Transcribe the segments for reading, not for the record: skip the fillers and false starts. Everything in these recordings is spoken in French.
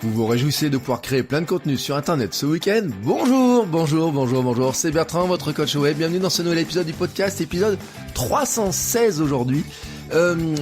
Vous vous réjouissez de pouvoir créer plein de contenu sur internet ce week-end? Bonjour, c'est Bertrand, votre coach web. Bienvenue dans ce nouvel épisode du podcast, épisode 316 aujourd'hui.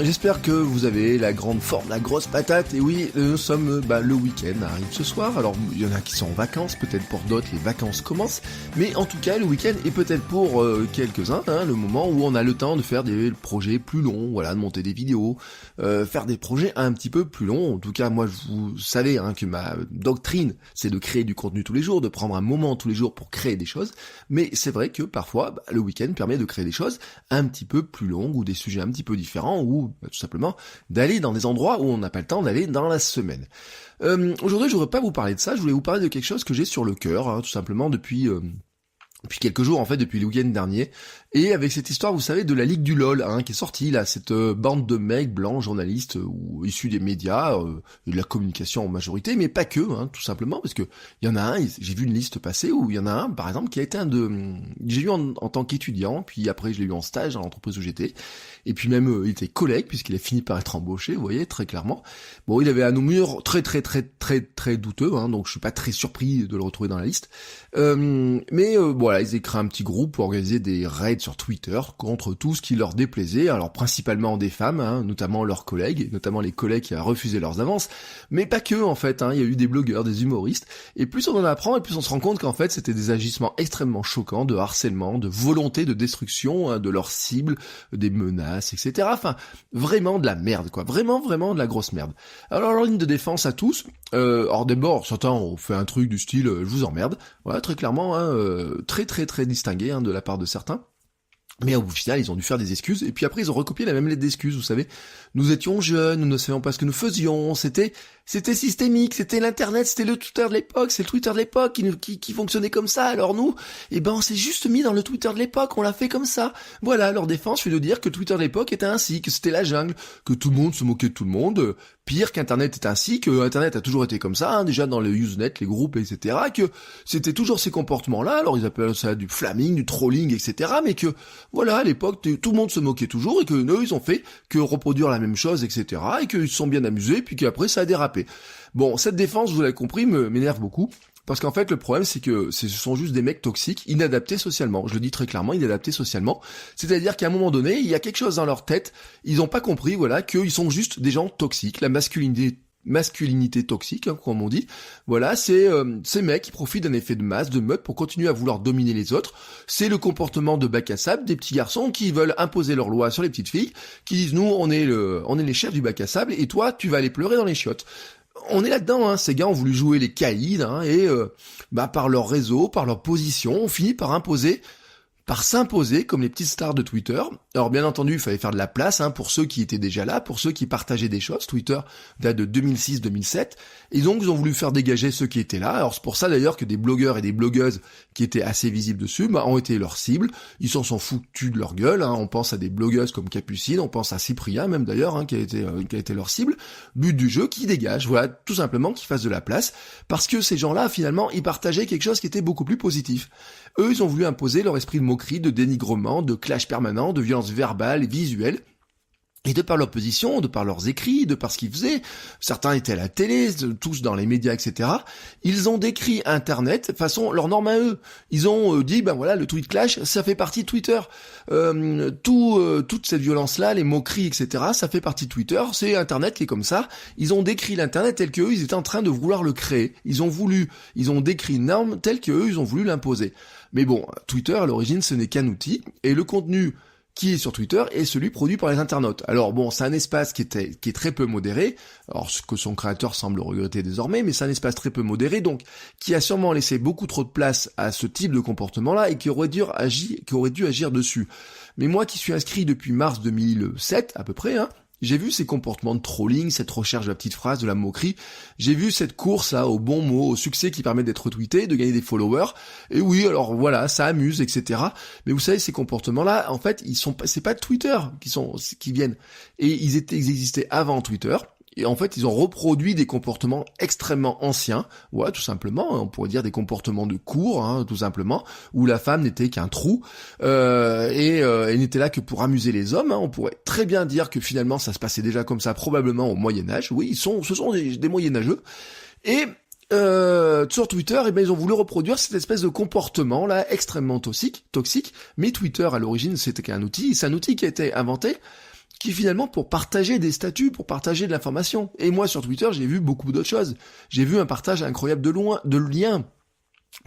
J'espère que vous avez la grande forme, la grosse patate. Et oui, nous sommes, le week-end arrive ce soir. Alors, il y en a qui sont en vacances, peut-être pour d'autres, les vacances commencent. Mais en tout cas, le week-end est peut-être pour quelques-uns, le moment où on a le temps de faire des projets plus longs, de monter des vidéos, faire des projets un petit peu plus longs. En tout cas, moi, vous savez que ma doctrine, c'est de créer du contenu tous les jours, de prendre un moment tous les jours pour créer des choses. Mais c'est vrai que parfois, le week-end permet de créer des choses un petit peu plus longues ou des sujets un petit peu différents, ou tout simplement d'aller dans des endroits où on n'a pas le temps d'aller dans la semaine. Aujourd'hui, je voudrais pas vous parler de ça, je voulais vous parler de quelque chose que j'ai sur le cœur, tout simplement depuis quelques jours, en fait, depuis le week-end dernier, et avec cette histoire, vous savez, de la Ligue du LOL, qui est sortie, là, cette bande de mecs blancs, journalistes, ou issus des médias, et de la communication en majorité, mais pas que, tout simplement, parce que il y en a un, j'ai vu une liste passer, où il y en a un, par exemple, qui a été j'ai eu en tant qu'étudiant, puis après je l'ai eu en stage dans l'entreprise où j'étais, et puis même, il était collègue, puisqu'il a fini par être embauché, vous voyez, très clairement. Bon, il avait un humour très douteux, donc je suis pas très surpris de le retrouver dans la liste. Mais voilà, ils ont créé un petit groupe pour organiser des raids sur Twitter contre tout ce qui leur déplaisait, alors principalement des femmes, notamment leurs collègues, notamment les collègues qui a refusé leurs avances, mais pas que en fait, il y a eu des blogueurs, des humoristes, et plus on en apprend, et plus on se rend compte qu'en fait c'était des agissements extrêmement choquants, de harcèlement, de volonté de destruction de leurs cibles, des menaces, etc. Enfin, vraiment de la merde, quoi, vraiment de la grosse merde. Alors leur ligne de défense à tous, hors d'abord, certains ont fait un truc du style je vous emmerde, voilà, très clairement, très distingué de la part de certains. Mais au final, ils ont dû faire des excuses, et puis après, ils ont recopié la même lettre d'excuses, vous savez. Nous étions jeunes, nous ne savions pas ce que nous faisions, c'était systémique, c'était l'internet, c'était le Twitter de l'époque, c'est le Twitter de l'époque qui fonctionnait comme ça, alors nous, on s'est juste mis dans le Twitter de l'époque, on l'a fait comme ça. Voilà, leur défense fait de dire que le Twitter de l'époque était ainsi, que c'était la jungle, que tout le monde se moquait de tout le monde, pire qu'Internet est ainsi, que Internet a toujours été comme ça, déjà dans le Usenet, les groupes, etc., que c'était toujours ces comportements-là, alors ils appellent ça du flaming, du trolling, etc., mais que, voilà, à l'époque, tout le monde se moquait toujours, et que eux, ils ont fait que reproduire la même chose, etc., et qu'ils se sont bien amusés, puis qu'après, ça a dérapé. Bon, cette défense, vous l'avez compris, m'énerve beaucoup, parce qu'en fait, le problème, c'est que ce sont juste des mecs toxiques, inadaptés socialement. Je le dis très clairement, inadaptés socialement. C'est-à-dire qu'à un moment donné, il y a quelque chose dans leur tête, ils ont pas compris, qu'ils sont juste des gens toxiques, la masculinité toxique, comme on dit. Voilà, c'est ces mecs qui profitent d'un effet de masse, de meute, pour continuer à vouloir dominer les autres. C'est le comportement de bac à sable des petits garçons qui veulent imposer leurs lois sur les petites filles, qui disent nous on est les chefs du bac à sable et toi tu vas aller pleurer dans les chiottes. On est là-dedans, ces gars ont voulu jouer les caïds, et par leur réseau, par leur position, on finit par s'imposer comme les petites stars de Twitter. Alors bien entendu, il fallait faire de la place pour ceux qui étaient déjà là, pour ceux qui partageaient des choses. Twitter date de 2006-2007, et donc ils ont voulu faire dégager ceux qui étaient là. Alors c'est pour ça d'ailleurs que des blogueurs et des blogueuses qui étaient assez visibles dessus ont été leurs cibles. Ils s'en sont foutus de leur gueule. On pense à des blogueuses comme Capucine, on pense à Cyprien même d'ailleurs, qui a été leur cible. But du jeu, qui dégage, voilà, tout simplement qu'ils fassent de la place, parce que ces gens-là finalement ils partageaient quelque chose qui était beaucoup plus positif. Eux, ils ont voulu imposer leur esprit de moquerie, de dénigrement, de clash permanent, de violence verbale et visuelle. Et de par leur position, de par leurs écrits, de par ce qu'ils faisaient, certains étaient à la télé, tous dans les médias, etc. Ils ont décrit Internet façon leur norme à eux. Ils ont dit, le tweet clash, ça fait partie de Twitter. Toute cette violence-là, les moqueries, etc., ça fait partie de Twitter. C'est Internet qui est comme ça. Ils ont décrit l'Internet tel qu'eux, ils étaient en train de vouloir le créer. Ils ont décrit une norme telle qu'eux, ils ont voulu l'imposer. Mais bon, Twitter, à l'origine, ce n'est qu'un outil, et le contenu qui est sur Twitter est celui produit par les internautes. Alors bon, c'est un espace qui est très peu modéré, alors ce que son créateur semble regretter désormais, mais c'est un espace très peu modéré, donc qui a sûrement laissé beaucoup trop de place à ce type de comportement-là et qui aurait dû agir dessus. Mais moi qui suis inscrit depuis mars 2007 à peu près, j'ai vu ces comportements de trolling, cette recherche de la petite phrase, de la moquerie. J'ai vu cette course au bon mot, au succès qui permet d'être retweeté, de gagner des followers. Et oui, alors voilà, ça amuse, etc. Mais vous savez, ces comportements-là, en fait, c'est pas de Twitter qui viennent. Et ils existaient avant Twitter. Et en fait, ils ont reproduit des comportements extrêmement anciens, ouais, tout simplement, on pourrait dire des comportements de cour, hein, tout simplement, où la femme n'était qu'un trou, et n'était là que pour amuser les hommes, hein. On pourrait très bien dire que finalement ça se passait déjà comme ça, probablement au Moyen-Âge, oui, ce sont des Moyenâgeux, et sur Twitter, eh ben, ils ont voulu reproduire cette espèce de comportement là extrêmement toxique, mais Twitter à l'origine c'était qu'un outil, c'est un outil qui a été inventé qui finalement pour partager des statuts, pour partager de l'information. Et moi sur Twitter, j'ai vu beaucoup d'autres choses. J'ai vu un partage incroyable de liens,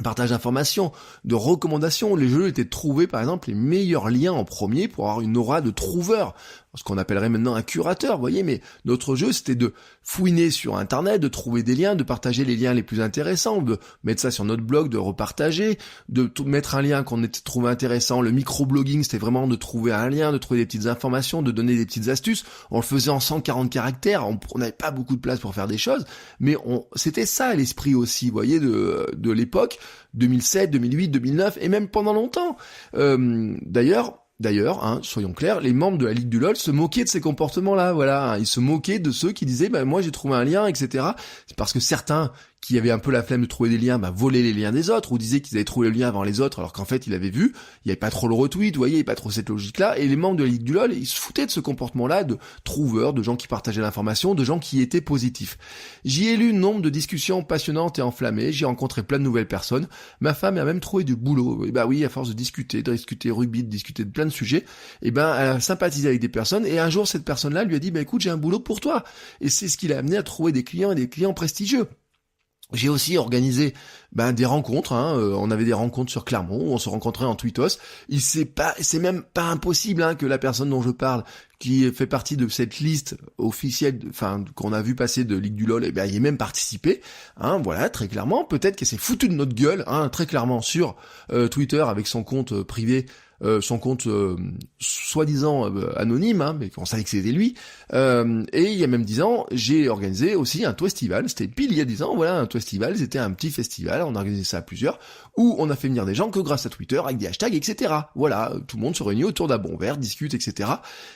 partage d'informations, de recommandations. Les jeux étaient de trouver par exemple les meilleurs liens en premier pour avoir une aura de trouveur, ce qu'on appellerait maintenant un curateur, vous voyez, mais notre jeu c'était de fouiner sur internet, de trouver des liens, de partager les liens les plus intéressants, de mettre ça sur notre blog, de repartager, de mettre un lien qu'on était trouvé intéressant. Le microblogging c'était vraiment de trouver un lien, de trouver des petites informations, de donner des petites astuces. On le faisait en 140 caractères, on n'avait pas beaucoup de place pour faire des choses, mais c'était ça l'esprit aussi, vous voyez, de l'époque, 2007, 2008, 2009, et même pendant longtemps. D'ailleurs, hein, soyons clairs, les membres de la Ligue du LOL se moquaient de ces comportements-là, voilà. Hein, ils se moquaient de ceux qui disaient, moi j'ai trouvé un lien, etc. C'est parce que certains qui avaient un peu la flemme de trouver des liens, volaient les liens des autres, ou disaient qu'ils avaient trouvé le lien avant les autres, alors qu'en fait ils avaient vu, il n'y avait pas trop le retweet, vous voyez, il n'y avait pas trop cette logique-là, et les membres de la Ligue du LOL, ils se foutaient de ce comportement-là, de trouveurs, de gens qui partageaient l'information, de gens qui étaient positifs. J'y ai lu nombre de discussions passionnantes et enflammées, j'ai rencontré plein de nouvelles personnes, ma femme a même trouvé du boulot, et oui, à force de discuter rugby, de discuter de plein de sujets, elle a sympathisé avec des personnes, et un jour cette personne-là lui a dit, écoute, j'ai un boulot pour toi, et c'est ce qui l'a amené à trouver des clients et des clients prestigieux. J'ai aussi organisé des rencontres, hein. On avait des rencontres sur Clermont, où on se rencontrait en tweetos. C'est même pas impossible hein, que la personne dont je parle, qui fait partie de cette liste officielle, qu'on a vu passer de Ligue du LOL, y ait même participé. Hein, voilà, très clairement. Peut-être qu'elle s'est foutue de notre gueule, hein, très clairement sur Twitter avec son compte privé. Son compte soi-disant anonyme, hein, mais on savait que c'était lui. Et il y a même 10 ans, j'ai organisé aussi un Twestival. C'était pile il y a 10 ans, voilà, un Twestival. C'était un petit festival, on a organisé ça à plusieurs, où on a fait venir des gens que grâce à Twitter, avec des hashtags, etc. Voilà, tout le monde se réunit autour d'un bon verre, discute, etc.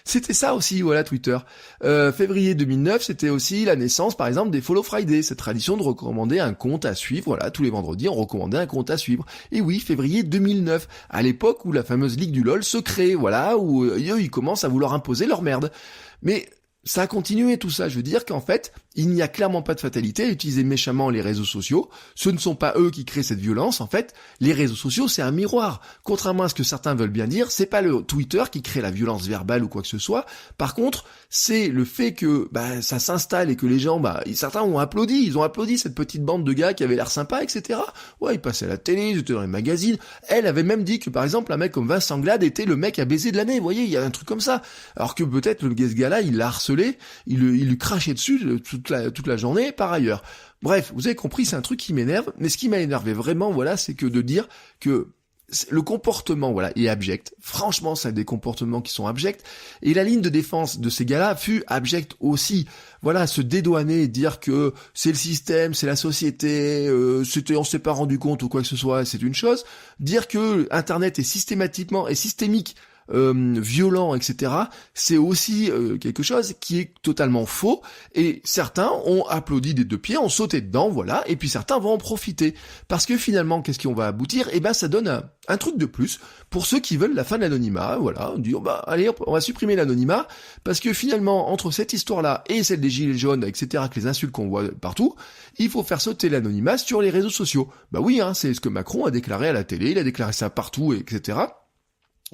C'était ça aussi, voilà, Twitter. Février 2009, c'était aussi la naissance, par exemple, des Follow Friday, cette tradition de recommander un compte à suivre. Voilà, tous les vendredis, on recommandait un compte à suivre. Et oui, février 2009, à l'époque où la fameuse Ligue du LOL se crée, voilà, où eux, ils commencent à vouloir imposer leur merde. Mais ça a continué tout ça, je veux dire qu'en fait, il n'y a clairement pas de fatalité à utiliser méchamment les réseaux sociaux. Ce ne sont pas eux qui créent cette violence, en fait. Les réseaux sociaux, c'est un miroir. Contrairement à ce que certains veulent bien dire, c'est pas le Twitter qui crée la violence verbale ou quoi que ce soit. Par contre, c'est le fait que ça s'installe et que les gens, certains ont applaudi. Ils ont applaudi cette petite bande de gars qui avaient l'air sympa, etc. Ouais, ils passaient à la télé, ils étaient dans les magazines. Elle avait même dit que, par exemple, un mec comme Vincent Glade était le mec à baiser de l'année. Vous voyez, il y a un truc comme ça. Alors que peut-être ce gars-là, il l'a harcelé, il lui crachait dessus toute la journée par ailleurs. Bref, vous avez compris, c'est un truc qui m'énerve, mais ce qui m'a énervé vraiment, voilà, c'est que de dire que le comportement, voilà, est abject. Franchement, c'est des comportements qui sont abjects. Et la ligne de défense de ces gars-là fut abjecte aussi. Voilà, se dédouaner, dire que c'est le système, c'est la société, on s'est pas rendu compte ou quoi que ce soit, c'est une chose. Dire que Internet est systémique, violent, etc., c'est aussi quelque chose qui est totalement faux, et certains ont applaudi des deux pieds, ont sauté dedans, voilà, et puis certains vont en profiter, parce que finalement, qu'est-ce qu'on va aboutir? Ça donne un truc de plus, pour ceux qui veulent la fin de l'anonymat, voilà, dire, allez, on va supprimer l'anonymat, parce que finalement, entre cette histoire-là et celle des gilets jaunes, etc., que les insultes qu'on voit partout, il faut faire sauter l'anonymat sur les réseaux sociaux. Oui, hein, c'est ce que Macron a déclaré à la télé, il a déclaré ça partout, etc.,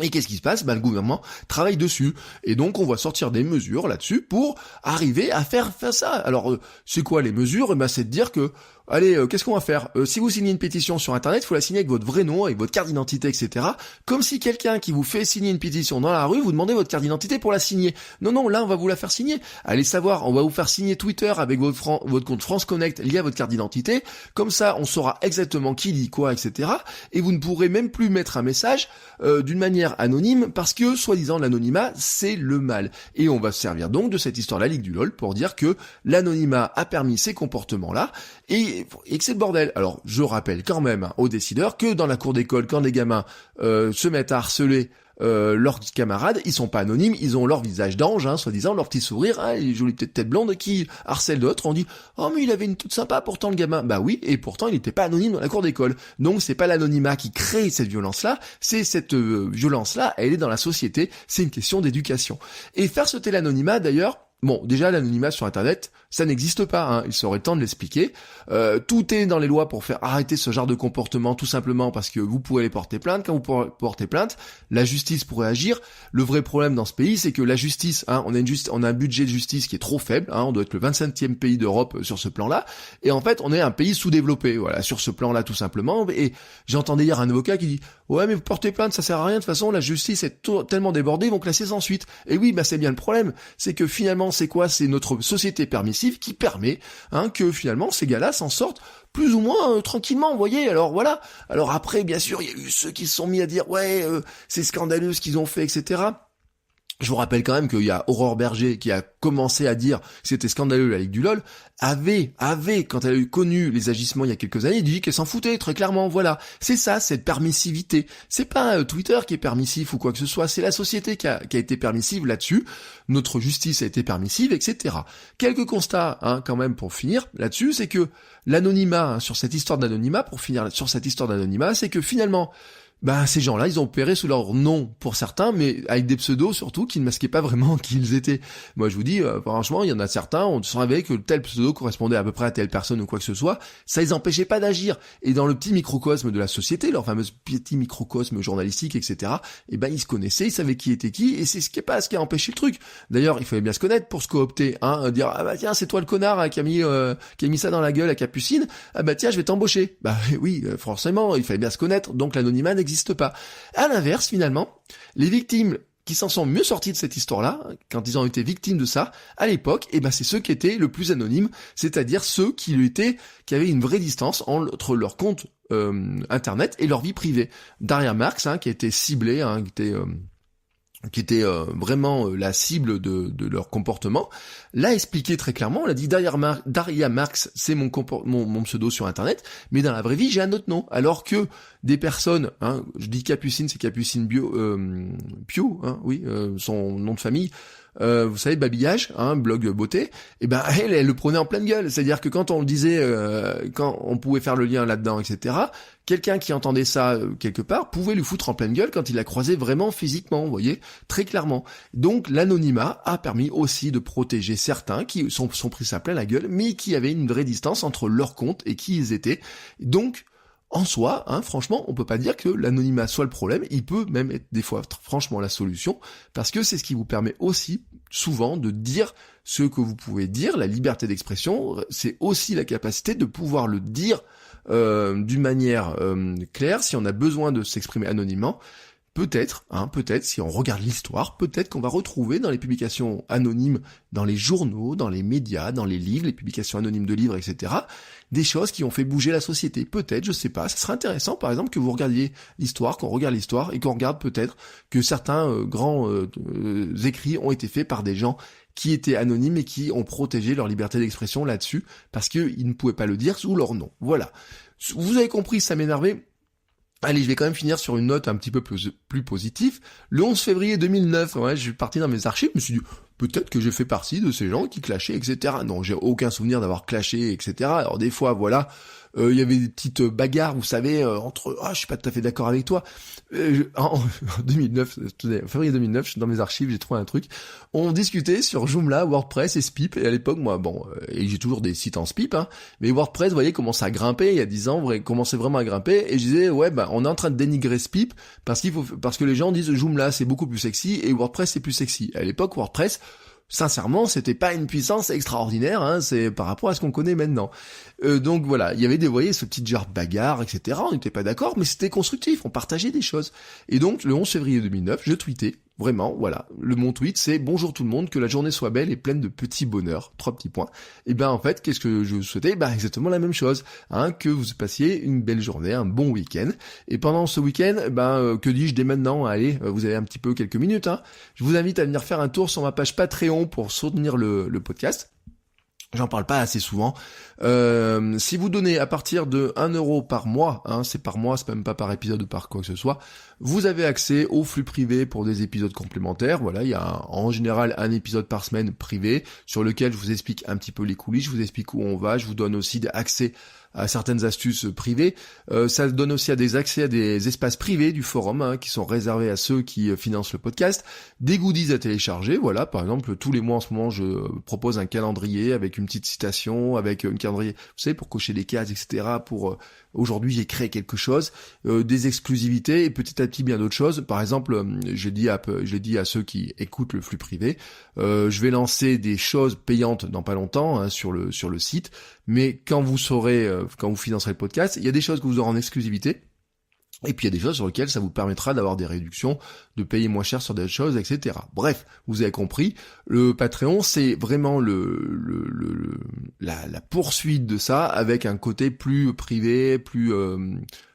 et qu'est-ce qui se passe? Le gouvernement travaille dessus. Et donc, on va sortir des mesures là-dessus pour arriver à faire ça. Alors, c'est quoi les mesures? C'est de dire que, allez, qu'est-ce qu'on va faire? Si vous signez une pétition sur Internet, il faut la signer avec votre vrai nom, avec votre carte d'identité, etc. Comme si quelqu'un qui vous fait signer une pétition dans la rue vous demandait votre carte d'identité pour la signer. Non, là, on va vous la faire signer. Allez savoir, on va vous faire signer Twitter avec votre compte France Connect lié à votre carte d'identité. Comme ça, on saura exactement qui dit quoi, etc. Et vous ne pourrez même plus mettre un message d'une manière anonyme, parce que, soi-disant, l'anonymat, c'est le mal. Et on va se servir donc de cette histoire de la Ligue du LOL pour dire que l'anonymat a permis ces comportements-là, et que c'est le bordel. Alors, je rappelle quand même aux décideurs que dans la cour d'école, quand des gamins se mettent à harceler leurs camarades, ils sont pas anonymes, ils ont leur visage d'ange, soi-disant, leur petit sourire, les jolies petites têtes blondes qui harcèlent d'autres. On dit oh mais il avait une toute sympa pourtant le gamin. Bah oui, et pourtant il n'était pas anonyme dans la cour d'école. Donc c'est pas l'anonymat qui crée cette violence-là, c'est cette violence-là, elle est dans la société, c'est une question d'éducation. Et faire sauter l'anonymat d'ailleurs, bon, déjà, l'anonymat sur Internet, ça n'existe pas, il serait temps de l'expliquer. Tout est dans les lois pour faire arrêter ce genre de comportement, tout simplement parce que vous pouvez aller porter plainte. Quand vous portez plainte, la justice pourrait agir. Le vrai problème dans ce pays, c'est que la justice, on a un budget de justice qui est trop faible, on doit être le 25e pays d'Europe sur ce plan-là, et en fait, on est un pays sous-développé, voilà, sur ce plan-là, tout simplement. Et j'entendais hier un avocat qui dit ouais, mais vous portez plainte, ça sert à rien, de toute façon, la justice est tellement débordée, ils vont classer sans suite. Et oui, c'est bien le problème, c'est que finalement, c'est quoi? C'est notre société permissive qui permet que finalement ces gars-là s'en sortent plus ou moins tranquillement, vous voyez. Alors voilà. Alors après, bien sûr, il y a eu ceux qui se sont mis à dire ouais, c'est scandaleux ce qu'ils ont fait, etc. Je vous rappelle quand même qu'il y a Aurore Berger qui a commencé à dire que c'était scandaleux la Ligue du LOL, avait, quand elle a eu connu les agissements il y a quelques années, dit qu'elle s'en foutait très clairement, voilà. C'est ça, cette permissivité. C'est pas Twitter qui est permissif ou quoi que ce soit, c'est la société qui a été permissive là-dessus, notre justice a été permissive, etc. Quelques constats, quand même, pour finir là-dessus, c'est que l'anonymat, sur cette histoire d'anonymat, c'est que finalement, ces gens-là, ils ont opéré sous leur nom pour certains, mais avec des pseudos surtout qui ne masquaient pas vraiment qui ils étaient. Moi, je vous dis, franchement, il y en a certains, on savait que tel pseudo correspondait à peu près à telle personne ou quoi que ce soit, ça les empêchait pas d'agir. Et dans le petit microcosme de la société, leur fameux petit microcosme journalistique, etc., ils se connaissaient, ils savaient qui était qui, et c'est ce qui a empêché le truc. D'ailleurs, il fallait bien se connaître pour se coopter, dire tiens, c'est toi le connard qui a mis ça dans la gueule à Capucine, tiens, je vais t'embaucher. Oui, forcément, il fallait bien se connaître, donc l'anonymat n'existe pas. À l'inverse, finalement, les victimes qui s'en sont mieux sortis de cette histoire-là, quand ils ont été victimes de ça, à l'époque, c'est ceux qui étaient le plus anonymes, c'est-à-dire ceux qui avaient une vraie distance entre leur compte internet et leur vie privée. Daria Marx, qui a été ciblée, qui était vraiment la cible de leur comportement, l'a expliqué très clairement. Elle a dit Daria Marx, c'est mon pseudo sur internet, mais dans la vraie vie j'ai un autre nom. Alors que des personnes, je dis Capucine, c'est Capucine Pio, son nom de famille. Vous savez, Babillage, blog beauté, elle le prenait en pleine gueule. C'est-à-dire que quand on le disait, quand on pouvait faire le lien là-dedans, etc., quelqu'un qui entendait ça quelque part pouvait lui foutre en pleine gueule quand il la croisait vraiment physiquement, vous voyez, très clairement. Donc l'anonymat a permis aussi de protéger certains qui sont pris ça plein la gueule, mais qui avaient une vraie distance entre leur compte et qui ils étaient. Donc, en soi, franchement, on peut pas dire que l'anonymat soit le problème, il peut même être des fois franchement la solution, parce que c'est ce qui vous permet aussi souvent de dire ce que vous pouvez dire. La liberté d'expression, c'est aussi la capacité de pouvoir le dire d'une manière claire. Si on a besoin de s'exprimer anonymement, peut-être, si on regarde l'histoire, peut-être qu'on va retrouver dans les publications anonymes, dans les journaux, dans les médias, dans les livres, les publications anonymes de livres, etc., des choses qui ont fait bouger la société. Peut-être, je sais pas. Ça serait intéressant, par exemple, que vous regardiez l'histoire, qu'on regarde l'histoire, et qu'on regarde peut-être que certains grands écrits ont été faits par des gens qui étaient anonymes et qui ont protégé leur liberté d'expression là-dessus, parce qu'ils ne pouvaient pas le dire sous leur nom. Voilà. Vous avez compris, ça m'énervait. Allez, je vais quand même finir sur une note un petit peu plus positive. Le 11 février 2009, je suis parti dans mes archives, je me suis dit, peut-être que j'ai fait partie de ces gens qui clashaient, etc. Non, j'ai aucun souvenir d'avoir clashé, etc. Alors des fois, voilà, il y avait des petites bagarres, vous savez, entre, je suis pas tout à fait d'accord avec toi. En 2009, février 2009, je suis dans mes archives, j'ai trouvé un truc. On discutait sur Joomla, WordPress et Spip, et à l'époque, moi, et j'ai toujours des sites en Spip, mais WordPress, vous voyez, commençait à grimper, il y a 10 ans, commençait vraiment à grimper, et je disais, on est en train de dénigrer Spip, parce que les gens disent Joomla, c'est beaucoup plus sexy, et WordPress, c'est plus sexy. À l'époque, WordPress, sincèrement, c'était pas une puissance extraordinaire, c'est par rapport à ce qu'on connaît maintenant. Donc voilà, il y avait vous voyez, ce petit genre de bagarre, etc. On n'était pas d'accord, mais c'était constructif, on partageait des choses. Et donc, le 11 février 2009, je tweetais, vraiment, voilà. Mon tweet, c'est « Bonjour tout le monde, que la journée soit belle et pleine de petits bonheurs ». 3 petits points. Et en fait, qu'est-ce que je souhaitais ? Exactement la même chose, que vous passiez une belle journée, un bon week-end. Et pendant ce week-end, que dis-je dès maintenant ? Allez, vous avez un petit peu quelques minutes, Je vous invite à venir faire un tour sur ma page Patreon pour soutenir le podcast. J'en parle pas assez souvent. Si vous donnez à partir de 1 euro par mois, c'est par mois, c'est même pas par épisode ou par quoi que ce soit, vous avez accès au flux privé pour des épisodes complémentaires. Voilà, il y a en général un épisode par semaine privé sur lequel je vous explique un petit peu les coulisses, je vous explique où on va, je vous donne aussi accès à certaines astuces privées. Ça donne aussi accès à des espaces privés du forum qui sont réservés à ceux qui financent le podcast, des goodies à télécharger. Voilà, par exemple, tous les mois en ce moment, je propose un calendrier avec une petite citation, avec une calendrier, vous savez, pour cocher des cases, etc. Pour aujourd'hui, j'ai créé quelque chose, des exclusivités et petit à petit bien d'autres choses. Par exemple, j'ai dit à ceux qui écoutent le flux privé, je vais lancer des choses payantes dans pas longtemps sur le site. Mais quand vous financerez le podcast, il y a des choses que vous aurez en exclusivité. Et puis il y a des choses sur lesquelles ça vous permettra d'avoir des réductions, de payer moins cher sur des choses, etc. Bref, vous avez compris, le Patreon, c'est vraiment la poursuite de ça, avec un côté plus privé, plus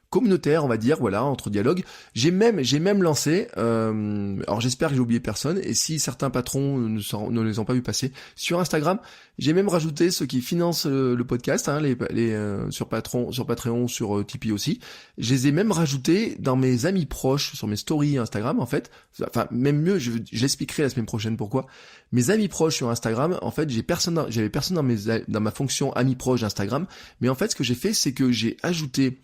communautaire, on va dire, voilà, entre dialogues. J'ai même lancé, alors j'espère que j'ai oublié personne, et si certains patrons ne les ont pas vu passer, sur Instagram, j'ai même rajouté ceux qui financent le podcast, sur Patreon, sur Tipeee aussi. Je les ai même rajoutés dans mes amis proches, sur mes stories Instagram, en fait. Enfin, même mieux, je l'expliquerai la semaine prochaine pourquoi. Mes amis proches sur Instagram, en fait, j'avais personne dans ma fonction amis proches d'Instagram, mais en fait, ce que j'ai fait, c'est que j'ai ajouté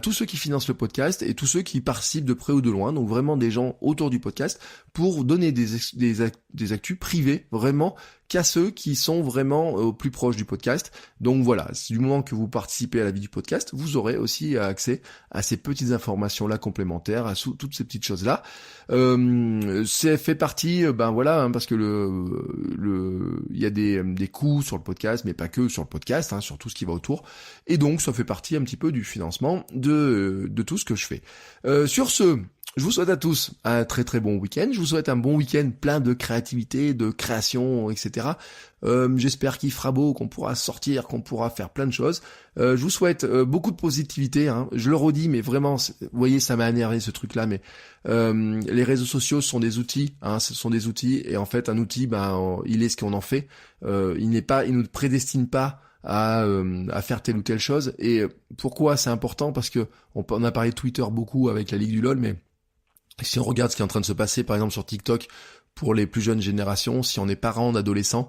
tous ceux qui financent le podcast et tous ceux qui participent de près ou de loin, donc vraiment des gens autour du podcast, pour donner des actus privés, vraiment, qu'à ceux qui sont vraiment au plus proche du podcast. Donc voilà, du moment que vous participez à la vie du podcast, vous aurez aussi accès à ces petites informations-là complémentaires, à toutes ces petites choses-là. C'est fait partie, parce que il y a des coûts sur le podcast, mais pas que sur le podcast, sur tout ce qui va autour. Et donc, ça fait partie un petit peu du financement de tout ce que je fais. Sur ce, je vous souhaite à tous un très très bon week-end. Je vous souhaite un bon week-end plein de créativité, de création, etc. J'espère qu'il fera beau, qu'on pourra sortir, qu'on pourra faire plein de choses. Je vous souhaite beaucoup de positivité. Je le redis, mais vraiment, vous voyez, ça m'a énervé ce truc-là. Mais les réseaux sociaux sont des outils. Ce sont des outils. Et en fait, un outil, il est ce qu'on en fait. Il nous prédestine pas à faire telle ou telle chose. Et pourquoi c'est important? Parce que on a parlé de Twitter beaucoup avec la Ligue du LOL, mais si on regarde ce qui est en train de se passer, par exemple sur TikTok, pour les plus jeunes générations, si on est parent d'adolescents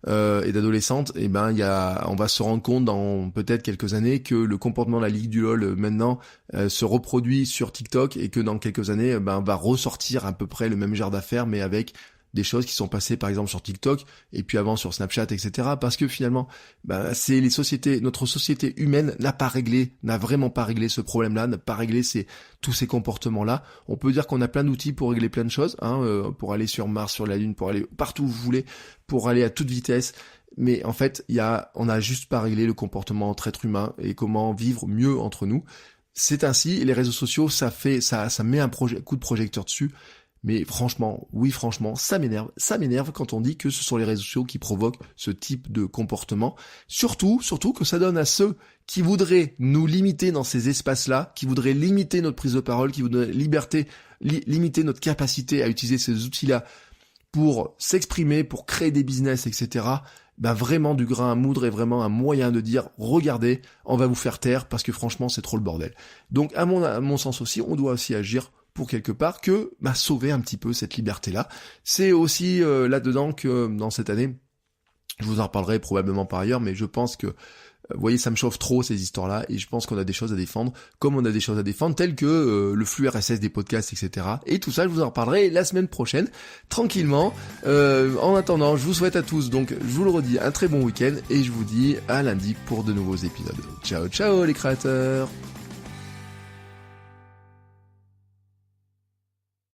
et d'adolescentes, on va se rendre compte dans peut-être quelques années que le comportement de la Ligue du LOL maintenant se reproduit sur TikTok et que dans quelques années, on va ressortir à peu près le même genre d'affaires, mais avec des choses qui sont passées par exemple sur TikTok et puis avant sur Snapchat, etc. Parce que finalement, c'est notre société humaine n'a vraiment pas réglé ce problème-là, n'a pas réglé tous ces comportements-là. On peut dire qu'on a plein d'outils pour régler plein de choses, pour aller sur Mars, sur la Lune, pour aller partout où vous voulez, pour aller à toute vitesse. Mais en fait, on a juste pas réglé le comportement entre êtres humains et comment vivre mieux entre nous. C'est ainsi, et les réseaux sociaux, ça met un coup de projecteur dessus. Mais franchement, ça m'énerve quand on dit que ce sont les réseaux sociaux qui provoquent ce type de comportement. Surtout que ça donne à ceux qui voudraient nous limiter dans ces espaces-là, qui voudraient limiter notre prise de parole, qui voudraient limiter notre capacité à utiliser ces outils-là pour s'exprimer, pour créer des business, etc. Vraiment du grain à moudre et vraiment un moyen de dire, regardez, on va vous faire taire parce que franchement, c'est trop le bordel. Donc, à mon sens aussi, on doit aussi agir pour quelque part sauver un petit peu cette liberté-là. C'est aussi là-dedans que dans cette année, je vous en reparlerai probablement par ailleurs, mais je pense que, vous voyez, ça me chauffe trop ces histoires-là, et je pense qu'on a des choses à défendre, comme on a des choses à défendre, telles que le flux RSS des podcasts, etc. Et tout ça, je vous en reparlerai la semaine prochaine, tranquillement. En attendant, je vous souhaite à tous, donc je vous le redis, un très bon week-end, et je vous dis à lundi pour de nouveaux épisodes. Ciao, ciao les créateurs!